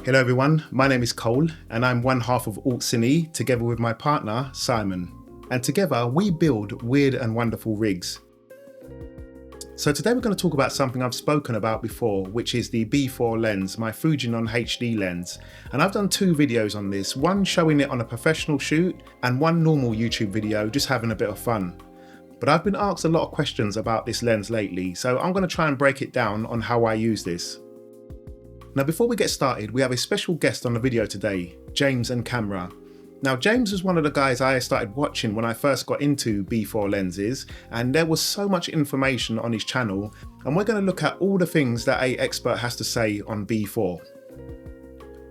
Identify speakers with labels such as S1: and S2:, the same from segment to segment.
S1: Hello everyone, my name is Cole and I'm one half of Alt Cine together with my partner Simon. And together we build weird and wonderful rigs. So today we're going to talk about something I've spoken about before, which is the B4 lens, my Fujinon HD lens. And I've done two videos on this, one showing it on a professional shoot and one normal YouTube video just having a bit of fun. But I've been asked a lot of questions about this lens lately, so I'm going to try and break it down on how I use this. Now before we get started, we have a special guest on the video today, James and Camera. Now James was one of the guys I started watching when I first got into B4 lenses, and there was so much information on his channel, and we're going to look at all the things that an expert has to say on B4.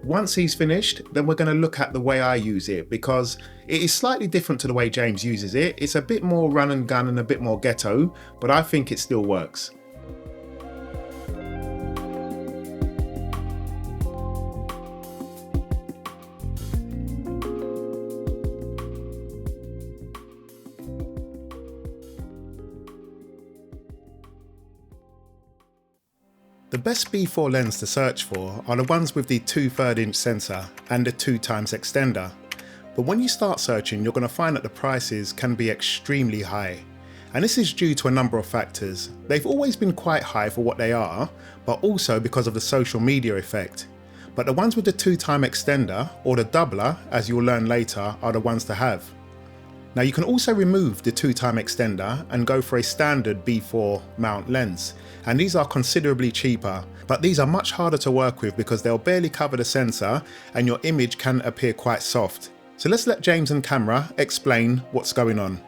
S1: Once he's finished, then we're going to look at the way I use it, because it is slightly different to the way James uses it. It's a bit more run and gun and a bit more ghetto, but I think it still works. The best B4 lens to search for are the ones with the 2/3 inch sensor and the 2x extender. But when you start searching, you're going to find that the prices can be extremely high. And this is due to a number of factors. They've always been quite high for what they are, but also because of the social media effect. But the ones with the 2x extender, or the doubler, as you'll learn later, are the ones to have. Now you can also remove the 2x extender and go for a standard B4 mount lens, and these are considerably cheaper, but these are much harder to work with because they'll barely cover the sensor and your image can appear quite soft. So let's let James and Camera explain what's going on.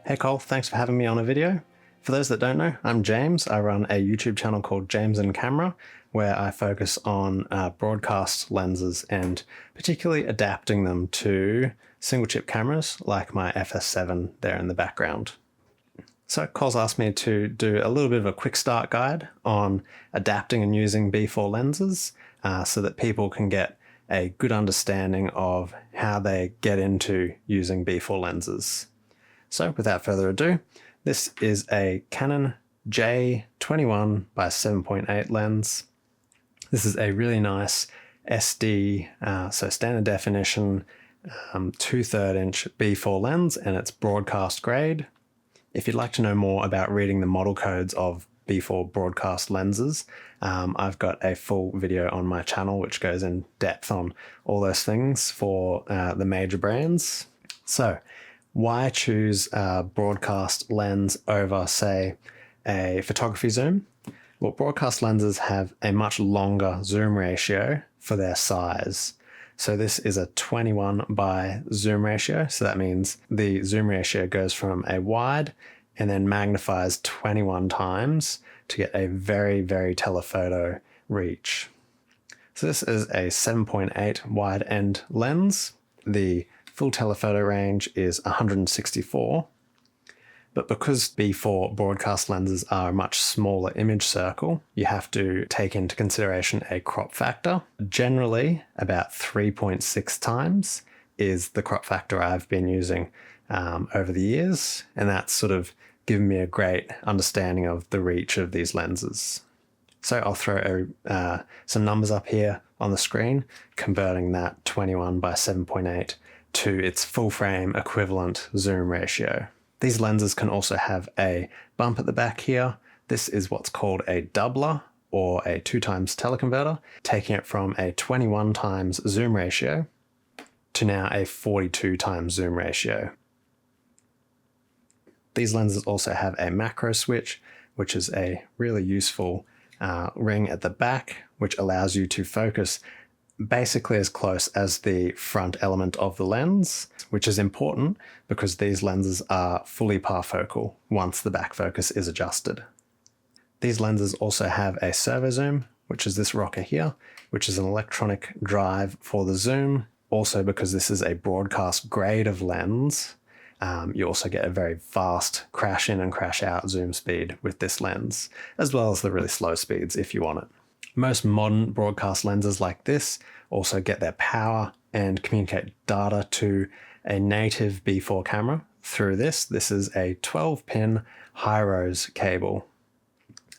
S2: Hey Cole, thanks for having me on a video. For those that don't know, I'm James. I run a YouTube channel called James and Camera, where I focus on broadcast lenses and particularly adapting them to single chip cameras like my FS7 there in the background. So Cole's asked me to do a little bit of a quick start guide on adapting and using B4 lenses so that people can get a good understanding of how they get into using B4 lenses. So without further ado, this is a Canon J21 by 7.8 lens. This is a really nice SD, so standard definition, 2/3 inch B4 lens, and it's broadcast grade. If you'd like to know more about reading the model codes of B4 broadcast lenses, I've got a full video on my channel which goes in depth on all those things for the major brands. So why choose a broadcast lens over, say, a photography zoom? Well, broadcast lenses have a much longer zoom ratio for their size. So this is a 21 by zoom ratio. So that means the zoom ratio goes from a wide and then magnifies 21 times to get a very, very telephoto reach. So this is a 7.8 wide end lens. The full telephoto range is 164. But because B4 broadcast lenses are a much smaller image circle, you have to take into consideration a crop factor. Generally, about 3.6 times is the crop factor I've been using over the years, and that's sort of given me a great understanding of the reach of these lenses. So I'll throw some numbers up here on the screen, converting that 21 by 7.8 to its full frame equivalent zoom ratio. These lenses can also have a bump at the back here. This is what's called a doubler, or a 2x teleconverter, taking it from a 21 times zoom ratio to now a 42 times zoom ratio. These lenses also have a macro switch, which is a really useful ring at the back, which allows you to focus basically as close as the front element of the lens, which is important because these lenses are fully parfocal once the back focus is adjusted. These lenses also have a servo zoom, which is this rocker here, which is an electronic drive for the zoom. Also, because this is a broadcast grade of lens, you also get a very fast crash in and crash out zoom speed with this lens, as well as the really slow speeds if you want it. Most modern broadcast lenses like this also get their power and communicate data to a native B4 camera through this. This is a 12-pin high-rose cable.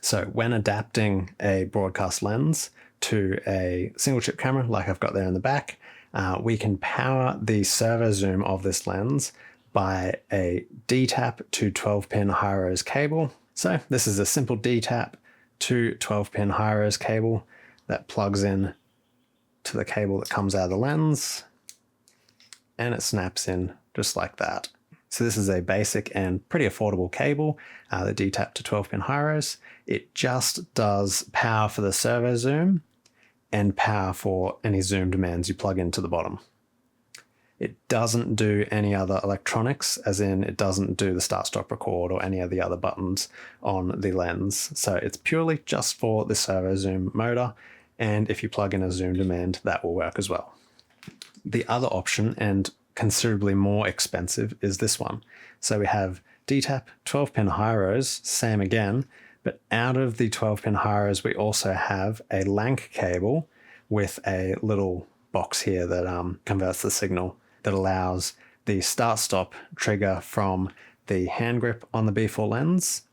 S2: So when adapting a broadcast lens to a single chip camera, like I've got there in the back, we can power the servo zoom of this lens by a D-tap to 12-pin high-res cable. So this is a simple D-tap to 12-pin high-res cable that plugs in to the cable that comes out of the lens, and it snaps in just like that. So this is a basic and pretty affordable cable, the D-tap to 12-pin high-res. It just does power for the servo zoom and power for any zoom demands you plug into the bottom. It doesn't do any other electronics, as in it doesn't do the start, stop, record or any of the other buttons on the lens. So it's purely just for the servo zoom motor, and if you plug in a zoom demand, that will work as well. The other option, and considerably more expensive, is this one. So we have D-tap 12-pin high-res, same again, but out of the 12-pin high-res we also have a lank cable with a little box here that converts the signal, that allows the start-stop trigger from the hand grip on the B4 lens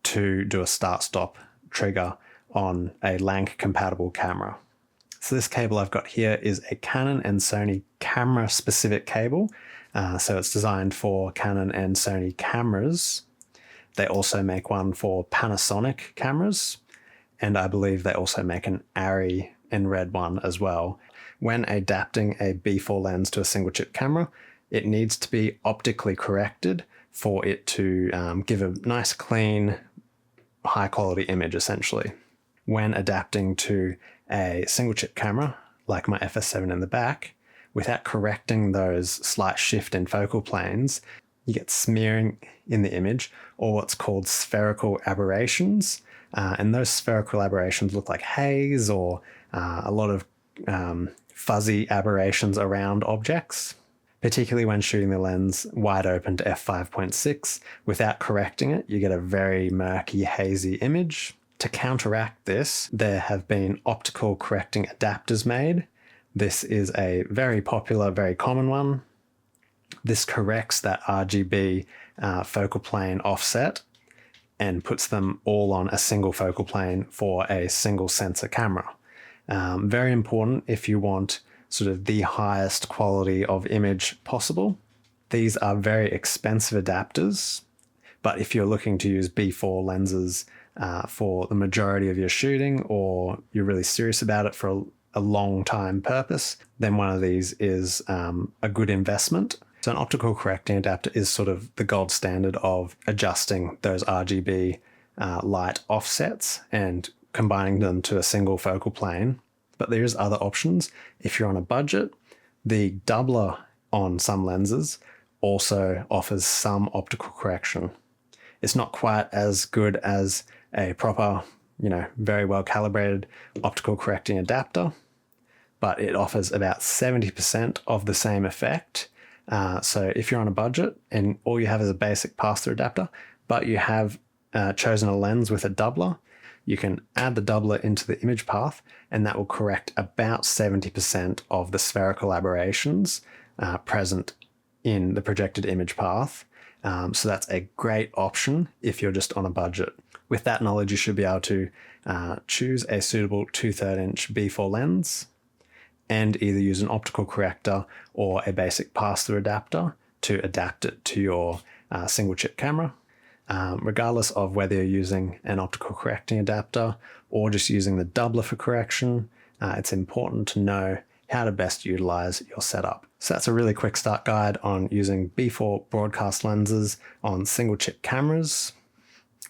S2: to do a start-stop trigger on a lank compatible camera. So this cable I've got here is a Canon and Sony camera specific cable. So it's designed for Canon and Sony cameras. They also make one for Panasonic cameras, and I believe they also make an Arri and Red one as well. When adapting a B4 lens to a single chip camera, it needs to be optically corrected for it to give a nice, clean, high quality image essentially. When adapting to a single chip camera, like my FS7 in the back, without correcting those slight shift in focal planes, you get smearing in the image, or what's called spherical aberrations. And those spherical aberrations look like haze or a lot of fuzzy aberrations around objects, particularly when shooting the lens wide open to f5.6. Without correcting it, you get a very murky, hazy image. To counteract this, there have been optical correcting adapters made. This is a very popular, very common one. This corrects that RGB focal plane offset and puts them all on a single focal plane for a single sensor camera. Very important if you want sort of the highest quality of image possible. These are very expensive adapters, but if you're looking to use B4 lenses for the majority of your shooting, or you're really serious about it for a long time purpose, then one of these is a good investment. So an optical correcting adapter is sort of the gold standard of adjusting those RGB light offsets and combining them to a single focal plane. But there's other options. If you're on a budget, the doubler on some lenses also offers some optical correction. It's not quite as good as a proper, very well calibrated optical correcting adapter, but it offers about 70% of the same effect. So if you're on a budget and all you have is a basic pass-through adapter, but you have chosen a lens with a doubler, you can add the doubler into the image path, and that will correct about 70% of the spherical aberrations present in the projected image path. So that's a great option if you're just on a budget. With that knowledge, you should be able to choose a suitable 2/3 inch B4 lens and either use an optical corrector or a basic pass-through adapter to adapt it to your single chip camera. Regardless of whether you're using an optical correcting adapter or just using the doubler for correction, it's important to know how to best utilize your setup. So that's a really quick start guide on using B4 broadcast lenses on single chip cameras.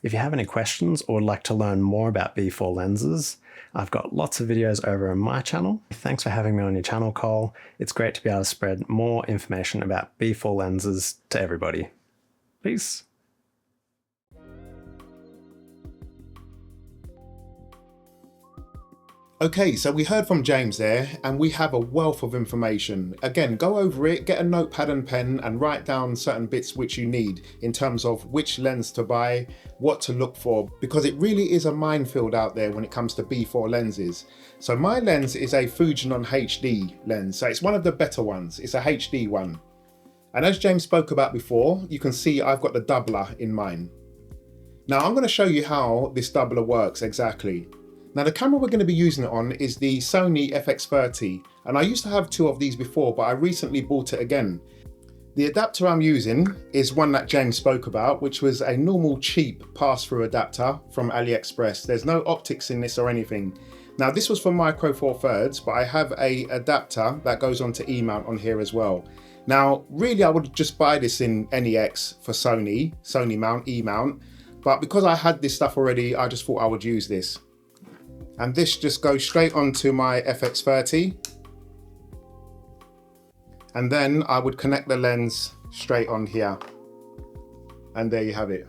S2: If you have any questions or would like to learn more about B4 lenses, I've got lots of videos over on my channel. Thanks for having me on your channel, Cole. It's great to be able to spread more information about B4 lenses to everybody. Peace.
S1: Okay, so we heard from James there, and we have a wealth of information. Again, go over it, get a notepad and pen and write down certain bits which you need in terms of which lens to buy, what to look for, because it really is a minefield out there when it comes to B4 lenses. So my lens is a Fujinon HD lens, so it's one of the better ones. It's a HD one. And as James spoke about before, you can see I've got the doubler in mine. Now I'm going to show you how this doubler works exactly. Now the camera we're going to be using it on is the Sony FX30, and I used to have two of these before, but I recently bought it again. The adapter I'm using is one that James spoke about, which was a normal cheap pass-through adapter from AliExpress. There's no optics in this or anything. Now this was for Micro Four Thirds, but I have a adapter that goes onto E-mount on here as well. Now really I would just buy this in NEX for Sony mount, E-mount, but because I had this stuff already, I just thought I would use this. And this just goes straight onto my FX30. And then I would connect the lens straight on here. And there you have it.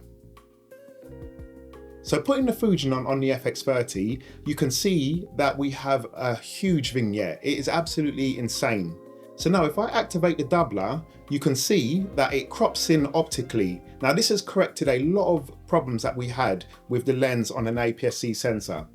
S1: So putting the Fusion on the FX30, you can see that we have a huge vignette. It is absolutely insane. So now if I activate the doubler, you can see that it crops in optically. Now this has corrected a lot of problems that we had with the lens on an APS-C sensor.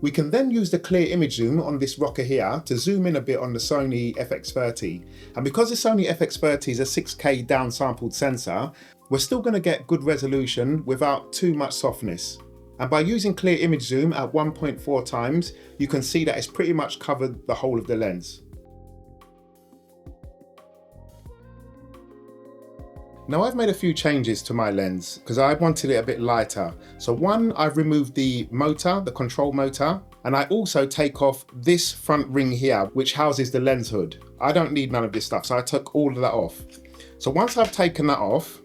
S1: We can then use the clear image zoom on this rocker here to zoom in a bit on the Sony FX30. And because the Sony FX30 is a 6K downsampled sensor, we're still going to get good resolution without too much softness. And by using clear image zoom at 1.4 times, you can see that it's pretty much covered the whole of the lens. Now I've made a few changes to my lens because I wanted it a bit lighter. So one, I've removed the motor, the control motor, and I also take off this front ring here, which houses the lens hood. I don't need none of this stuff, so I took all of that off. So once I've taken that off,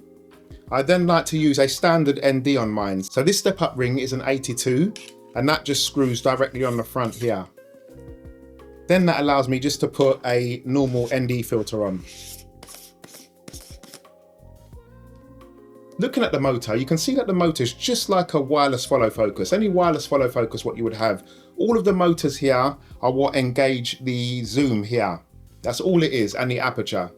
S1: I then like to use a standard ND on mine. So this step up ring is an 82, and that just screws directly on the front here. Then that allows me just to put a normal ND filter on. Looking at the motor, you can see that the motor is just like a wireless follow focus. Any wireless follow focus, what you would have. All of the motors here are what engage the zoom here. That's all it is, and the aperture.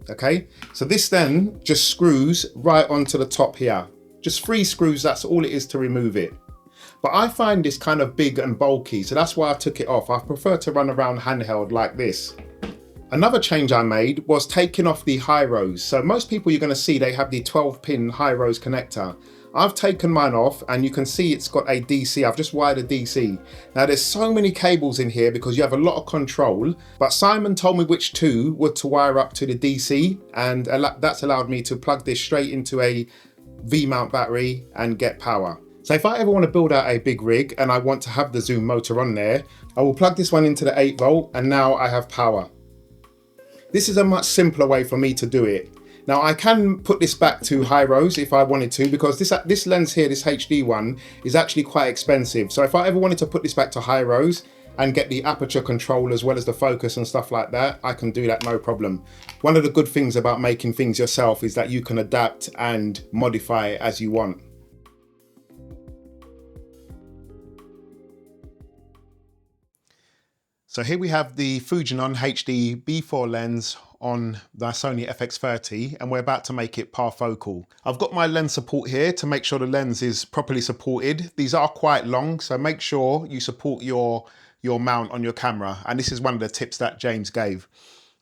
S1: Okay, so this then just screws right onto the top here. Just 3 screws, that's all it is to remove it. But I find this kind of big and bulky, so that's why I took it off. I prefer to run around handheld like this. Another change I made was taking off the high rose. So most people you're going to see, they have the 12-pin high rose connector. I've taken mine off and you can see it's got a DC. I've just wired a DC. Now there's so many cables in here because you have a lot of control, but Simon told me which 2 were to wire up to the DC, and that's allowed me to plug this straight into a V-mount battery and get power. So if I ever want to build out a big rig and I want to have the zoom motor on there, I will plug this one into the 8V and now I have power. This is a much simpler way for me to do it. Now I can put this back to high rose if I wanted to, because this lens here, this HD one, is actually quite expensive. So if I ever wanted to put this back to high rose and get the aperture control as well as the focus and stuff like that, I can do that no problem. One of the good things about making things yourself is that you can adapt and modify as you want. So here we have the Fujinon HD B4 lens on the Sony FX30, and we're about to make it parfocal. I've got my lens support here to make sure the lens is properly supported. These are quite long, so make sure you support your mount on your camera. And this is one of the tips that James gave.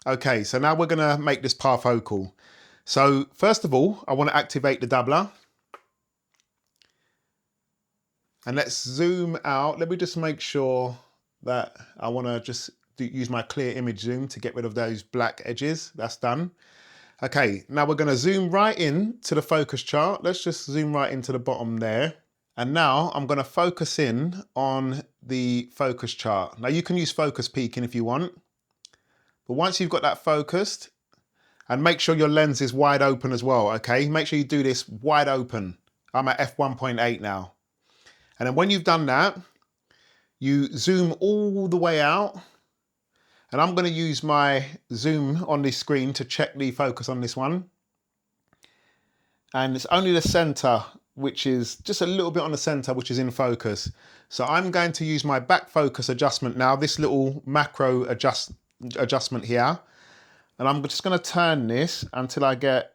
S1: Okay, so now we're gonna make this parfocal. So first of all, I wanna activate the doubler. And let's zoom out. Let me just make sure that I want to just use my clear image zoom to get rid of those black edges. That's done. Okay, now we're going to zoom right in to the focus chart. Let's just zoom right into the bottom there. And now I'm going to focus in on the focus chart. Now you can use focus peaking if you want, but once you've got that focused, and make sure your lens is wide open as well, okay? Make sure you do this wide open. I'm at f1.8 now. And then when you've done that, you zoom all the way out, and I'm going to use my zoom on this screen to check the focus on this one. And it's only the center, which is just a little bit on the center, which is in focus. So I'm going to use my back focus adjustment now, this little macro adjustment here. And I'm just going to turn this until I get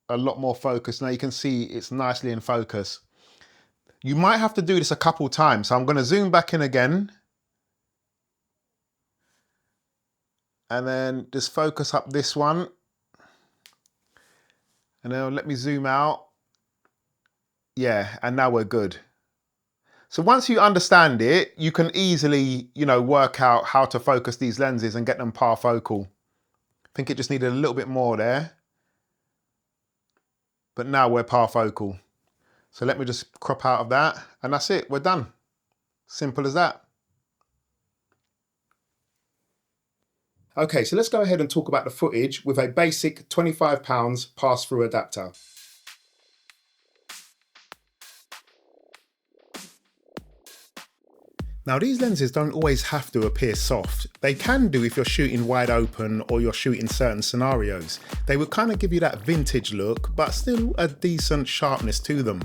S1: a lot more focus. Now you can see it's nicely in focus. You might have to do this a couple times. So I'm going to zoom back in again. And then just focus up this one. And then let me zoom out. Yeah, and now we're good. So once you understand it, you can easily, work out how to focus these lenses and get them parfocal. I think it just needed a little bit more there. But now we're parfocal. So let me just crop out of that, and that's it, we're done. Simple as that. Okay, so let's go ahead and talk about the footage with a basic £25 pass-through adapter. Now these lenses don't always have to appear soft. They can do if you're shooting wide open or you're shooting certain scenarios. They would kind of give you that vintage look, but still a decent sharpness to them.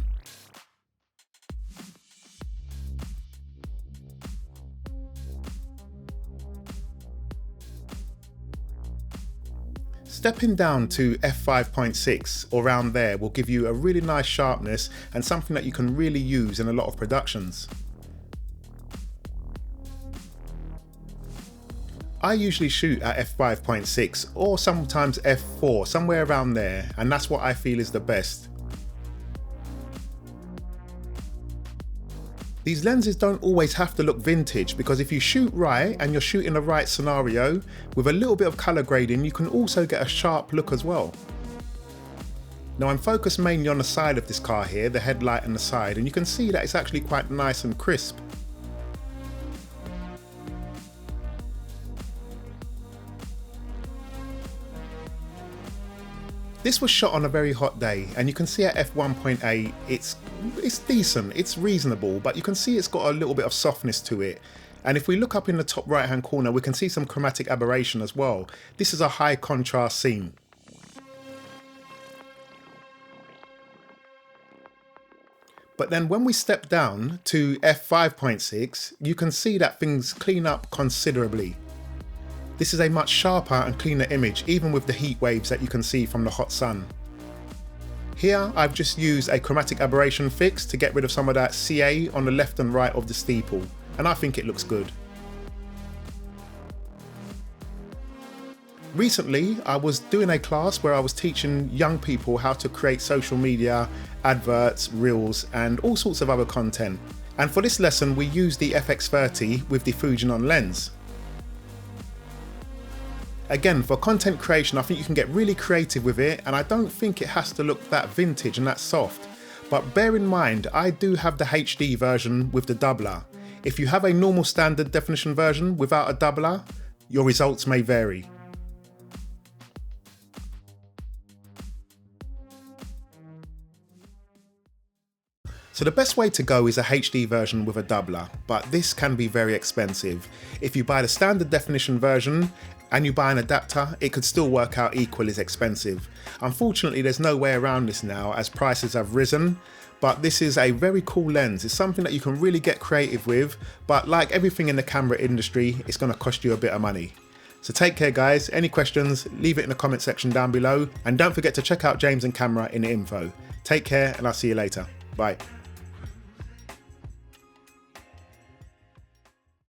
S1: Stepping down to f5.6 or around there will give you a really nice sharpness and something that you can really use in a lot of productions. I usually shoot at f5.6 or sometimes f4, somewhere around there, and that's what I feel is the best. These lenses don't always have to look vintage, because if you shoot right and you're shooting the right scenario, with a little bit of colour grading you can also get a sharp look as well. Now I'm focused mainly on the side of this car here, the headlight and the side, and you can see that it's actually quite nice and crisp. This was shot on a very hot day, and you can see at f1.8 it's decent, it's reasonable, but you can see it's got a little bit of softness to it. And if we look up in the top right hand corner, we can see some chromatic aberration as well. This is a high contrast scene. But then when we step down to f5.6, you can see that things clean up considerably. This is a much sharper and cleaner image, even with the heat waves that you can see from the hot sun. Here I've just used a chromatic aberration fix to get rid of some of that CA on the left and right of the steeple, and I think it looks good. Recently I was doing a class where I was teaching young people how to create social media, adverts, reels and all sorts of other content. And for this lesson we used the FX30 with the Fujinon lens. Again, for content creation, I think you can get really creative with it, and I don't think it has to look that vintage and that soft. But bear in mind, I do have the HD version with the doubler. If you have a normal standard definition version without a doubler, your results may vary. So the best way to go is a HD version with a doubler, but this can be very expensive. If you buy the standard definition version and you buy an adapter, it could still work out equally as expensive. Unfortunately, there's no way around this now as prices have risen, but this is a very cool lens. It's something that you can really get creative with, but like everything in the camera industry, it's going to cost you a bit of money. So take care guys, any questions, leave it in the comment section down below, and don't forget to check out James and Camera in the info. Take care and I'll see you later. Bye.